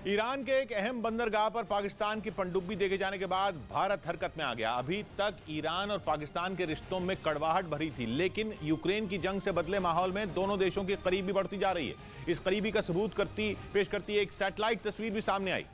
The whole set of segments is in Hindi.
ईरान के एक अहम बंदरगाह पर पाकिस्तान की पनडुब्बी देखे जाने के बाद भारत हरकत में आ गया। अभी तक ईरान और पाकिस्तान के रिश्तों में कड़वाहट भरी थी, लेकिन यूक्रेन की जंग से बदले माहौल में दोनों देशों की करीबी बढ़ती जा रही है। इस करीबी का सबूत पेश करती एक सैटेलाइट तस्वीर भी सामने आई,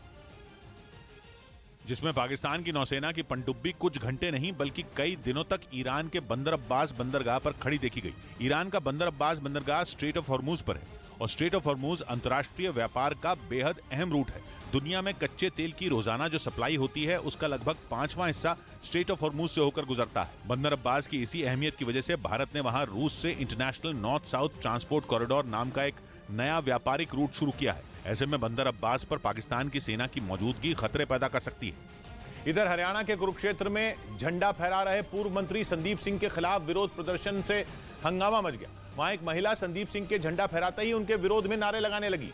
जिसमें पाकिस्तान की नौसेना की पनडुब्बी कुछ घंटे नहीं बल्कि कई दिनों तक ईरान के बंदर अब्बास बंदरगाह पर खड़ी देखी गई। ईरान का बंदर अब्बास बंदरगाह स्ट्रेट ऑफ हॉर्मूज पर है और स्ट्रेट ऑफ हॉर्मूज अंतर्राष्ट्रीय व्यापार का बेहद अहम रूट है। दुनिया में कच्चे तेल की रोजाना जो सप्लाई होती है उसका लगभग 5वां हिस्सा स्ट्रेट ऑफ हॉर्मूज से होकर गुजरता है। बंदर अब्बास की इसी अहमियत की वजह से भारत ने वहां रूस से international north south transport corridor नाम का एक नया व्यापारिक रूट शुरू किया है। ऐसे में बंदर अब्बास पर पाकिस्तान की सेना की मौजूदगी खतरे पैदा कर सकती है। इधर हरियाणा के कुरुक्षेत्र में झंडा फहरा रहे पूर्व मंत्री संदीप सिंह के खिलाफ विरोध प्रदर्शन से हंगामा मच गया। वहां एक महिला संदीप सिंह के झंडा फहराते ही उनके विरोध में नारे लगाने लगी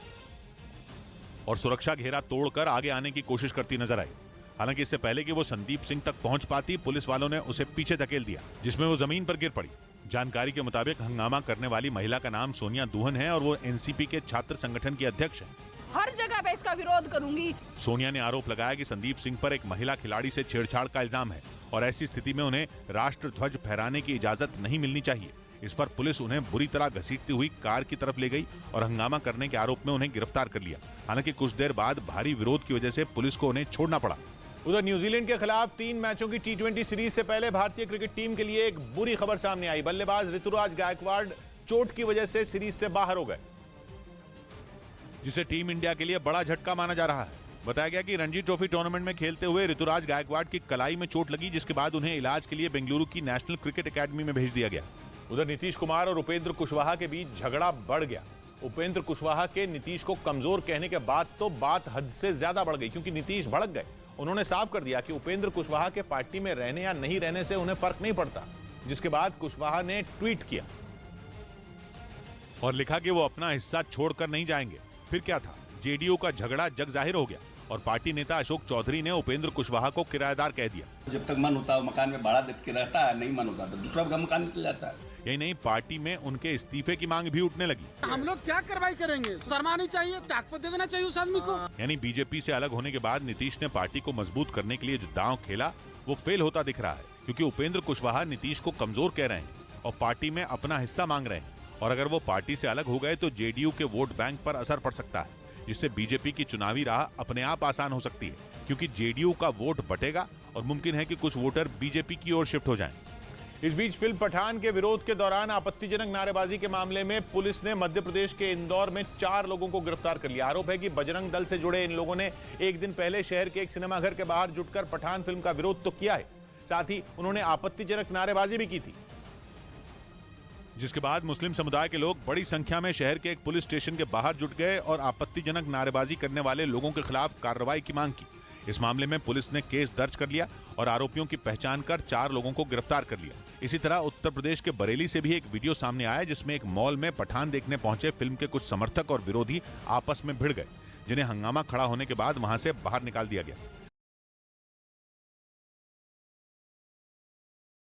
और सुरक्षा घेरा तोड़कर आगे आने की कोशिश करती नजर आई। हालांकि इससे पहले कि वो संदीप सिंह तक पहुंच पाती, पुलिस वालों ने उसे पीछे धकेल दिया, जिसमें वो जमीन पर गिर पड़ी। जानकारी के मुताबिक हंगामा करने वाली महिला का नाम सोनिया दुहन है और वो एनसीपी के छात्र संगठन की अध्यक्ष है। हर जगह पे इसका विरोध करूंगी। सोनिया ने आरोप लगाया कि संदीप सिंह पर एक महिला खिलाड़ी से छेड़छाड़ का इल्जाम है और ऐसी स्थिति में उन्हें राष्ट्र ध्वज फहराने की इजाजत नहीं मिलनी चाहिए। इस पर पुलिस उन्हें बुरी तरह घसीटती हुई कार की तरफ ले गई और हंगामा करने के आरोप में उन्हें गिरफ्तार कर लिया। हालांकि कुछ देर बाद भारी विरोध की वजह से पुलिस को उन्हें छोड़ना पड़ा। उधर न्यूजीलैंड के खिलाफ 3 मैचों की T20 सीरीज से पहले भारतीय क्रिकेट टीम के लिए एक बुरी खबर सामने आई। बल्लेबाज ऋतुराज गायकवाड़ चोट की वजह से सीरीज से बाहर हो गए, जिसे टीम इंडिया के लिए बड़ा झटका माना जा रहा है। बताया गया कि रणजी ट्रॉफी टूर्नामेंट में खेलते हुए ऋतुराज गायकवाड़ की कलाई में चोट लगी, जिसके बाद उन्हें इलाज के लिए बेंगलुरु की नेशनल क्रिकेट एकेडमी में भेज दिया गया। उधर नीतीश कुमार और उपेंद्र कुशवाहा के बीच झगड़ा बढ़ गया। उपेंद्र कुशवाहा के नीतीश को कमजोर कहने के बाद तो बात हद से ज्यादा बढ़ गई, क्योंकि नीतीश भड़क गए। उन्होंने साफ कर दिया कि उपेंद्र कुशवाहा के पार्टी में रहने या नहीं रहने से उन्हें फर्क नहीं पड़ता, जिसके बाद कुशवाहा ने ट्वीट किया और लिखा कि वो अपना हिस्सा छोड़कर नहीं जाएंगे। फिर क्या था, जेडीयू का झगड़ा जग जाहिर हो गया और पार्टी नेता अशोक चौधरी ने उपेंद्र कुशवाहा को किराएदार कह दिया। जब तक मन होता है मकान में भाड़ा देके रहता है, नहीं मन होता तो दूसरा मकान चल जाता है। यही नहीं, पार्टी में उनके इस्तीफे की मांग भी उठने लगी। हम लोग क्या कार्रवाई करेंगे? शर्मानी चाहिए, त्यागपत्र दे देना चाहिए उस आदमी को। यानी बीजेपी से अलग होने के बाद नीतीश ने पार्टी को मजबूत करने के लिए जो दांव खेला वो फेल होता दिख रहा है, क्योंकि उपेंद्र कुशवाहा नीतीश को कमजोर कह रहे हैं और पार्टी में अपना हिस्सा मांग रहे हैं। और अगर वो पार्टी से अलग हो गए तो जेडीयू के वोट बैंक पर असर पड़ सकता है, जिससे बीजेपी की चुनावी राह अपने आप आसान हो सकती है, क्योंकि जेडीयू का वोट बटेगा और मुमकिन है कि कुछ वोटर बीजेपी की ओर शिफ्ट हो जाएं। इस बीच फिल्म पठान के विरोध के दौरान आपत्तिजनक नारेबाजी के मामले में पुलिस ने मध्य प्रदेश के इंदौर में 4 लोगों को गिरफ्तार कर लिया। आरोप है कि बजरंग दल से जुड़े इन लोगों ने एक दिन पहले शहर के एक सिनेमाघर के बाहर जुटकर पठान फिल्म का विरोध तो किया है, साथ ही उन्होंने आपत्तिजनक नारेबाजी भी की थी, जिसके बाद मुस्लिम समुदाय के लोग बड़ी संख्या में शहर के एक पुलिस स्टेशन के बाहर जुट गए और आपत्तिजनक नारेबाजी करने वाले लोगों के खिलाफ कार्रवाई की मांग की। इस मामले में पुलिस ने केस दर्ज कर लिया और आरोपियों की पहचान कर 4 लोगों को गिरफ्तार कर लिया। इसी तरह उत्तर प्रदेश के बरेली से भी एक वीडियो सामने आया, जिसमें एक मॉल में पठान देखने पहुंचे फिल्म के कुछ समर्थक और विरोधी आपस में भिड़ गए, जिन्हें हंगामा खड़ा होने के बाद वहां से बाहर निकाल दिया गया।